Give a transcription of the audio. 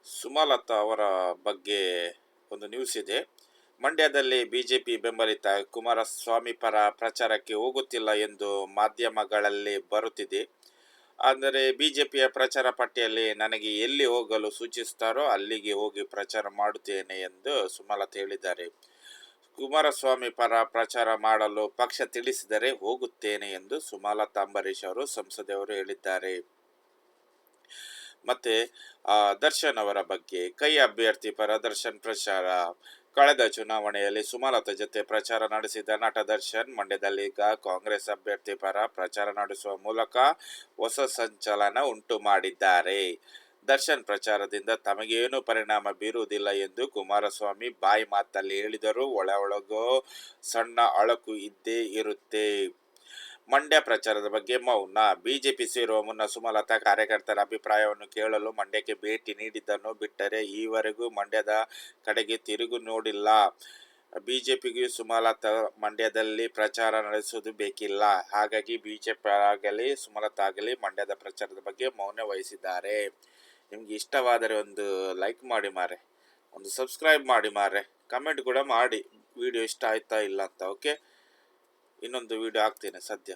ಸುಮಲತಾ ಅವರ ಬಗ್ಗೆ ಒಂದು ನ್ಯೂಸ್ ಇದೆ. ಮಂಡ್ಯದಲ್ಲಿ ಬಿಜೆಪಿ ಬೆಂಬಲಿತ ಕುಮಾರಸ್ವಾಮಿ ಪರ ಪ್ರಚಾರಕ್ಕೆ ಹೋಗುತ್ತಿಲ್ಲ ಎಂದು ಮಾಧ್ಯಮಗಳಲ್ಲಿ ಬರುತ್ತಿದೆ. ಆದರೆ ಬಿಜೆಪಿಯ ಪ್ರಚಾರ ಪಟ್ಟಿಯಲ್ಲಿ ನನಗೆ ಎಲ್ಲಿ ಹೋಗಲು ಸೂಚಿಸುತ್ತಾರೋ ಅಲ್ಲಿಗೆ ಹೋಗಿ ಪ್ರಚಾರ ಮಾಡುತ್ತೇನೆ ಎಂದು ಸುಮಲತಾ ಹೇಳಿದ್ದಾರೆ. ಕುಮಾರಸ್ವಾಮಿ ಪರ ಪ್ರಚಾರ ಮಾಡಲು ಪಕ್ಷ ತಿಳಿಸಿದರೆ ಹೋಗುತ್ತೇನೆ ಎಂದು ಸುಮಲತಾ ಅಂಬರೀಶ್ ಅವರು ಸಂಸದೆಯವರು ಹೇಳಿದ್ದಾರೆ. ಮತ್ತೆ ದರ್ಶನ್ ಅವರ ಬಗ್ಗೆ ಕೈ ಅಭ್ಯರ್ಥಿ ಪರ ದರ್ಶನ್ ಪ್ರಚಾರ. ಕಳೆದ ಚುನಾವಣೆಯಲ್ಲಿ ಸುಮಲತಾ ಜೊತೆ ಪ್ರಚಾರ ನಡೆಸಿದ ನಟ ದರ್ಶನ್ ಮಂಡ್ಯದಲ್ಲೀಗ ಕಾಂಗ್ರೆಸ್ ಅಭ್ಯರ್ಥಿ ಪರ ಪ್ರಚಾರ ನಡೆಸುವ ಮೂಲಕ ಹೊಸ ಸಂಚಲನ ಉಂಟು ಮಾಡಿದ್ದಾರೆ. ದರ್ಶನ್ ಪ್ರಚಾರದಿಂದ ತಮಗೇನು ಪರಿಣಾಮ ಬೀರುವುದಿಲ್ಲ ಎಂದು ಕುಮಾರಸ್ವಾಮಿ ಬಾಯಿ ಮಾತಲ್ಲಿ ಹೇಳಿದರೂ ಒಳಗೊಳಗೋ ಸಣ್ಣ ಅಳಕು ಇದ್ದೇ ಇರುತ್ತೆ. ಮಂಡ್ಯ ಪ್ರಚಾರದ ಬಗ್ಗೆ ಮೌನ. ಬಿಜೆಪಿ ಸೇರುವ ಮುನ್ನ ಸುಮಲತಾ ಕಾರ್ಯಕರ್ತರ ಅಭಿಪ್ರಾಯವನ್ನು ಕೇಳಲು ಮಂಡ್ಯಕ್ಕೆ ಭೇಟಿ ನೀಡಿದ್ದನ್ನು ಬಿಟ್ಟರೆ ಈವರೆಗೂ ಮಂಡ್ಯದ ಕಡೆಗೆ ತಿರುಗಿ ನೋಡಿಲ್ಲ. ಬಿಜೆಪಿಗೂ ಸುಮಲತಾ ಮಂಡ್ಯದಲ್ಲಿ ಪ್ರಚಾರ ನಡೆಸುವುದು ಬೇಕಿಲ್ಲ. ಹಾಗಾಗಿ ಬಿಜೆಪಿ ಆಗಲಿ ಸುಮಲತಾ ಆಗಲಿ ಮಂಡ್ಯದ ಪ್ರಚಾರದ ಬಗ್ಗೆ ಮೌನ ವಹಿಸಿದ್ದಾರೆ. ನಿಮ್ಗೆ ಇಷ್ಟವಾದರೆ ಒಂದು ಲೈಕ್ ಮಾಡಿ ಮಾರೆ, ಒಂದು ಸಬ್ಸ್ಕ್ರೈಬ್ ಮಾಡಿ ಮಾರೆ, ಕಮೆಂಟ್ ಕೂಡ ಮಾಡಿ ವಿಡಿಯೋ ಇಷ್ಟ ಆಯ್ತಾ ಇಲ್ಲ ಅಂತ. ಓಕೆ, ಇನ್ನೊಂದು ವಿಡಿಯೋ ಹಾಕ್ತೇನೆ ಸದ್ಯ.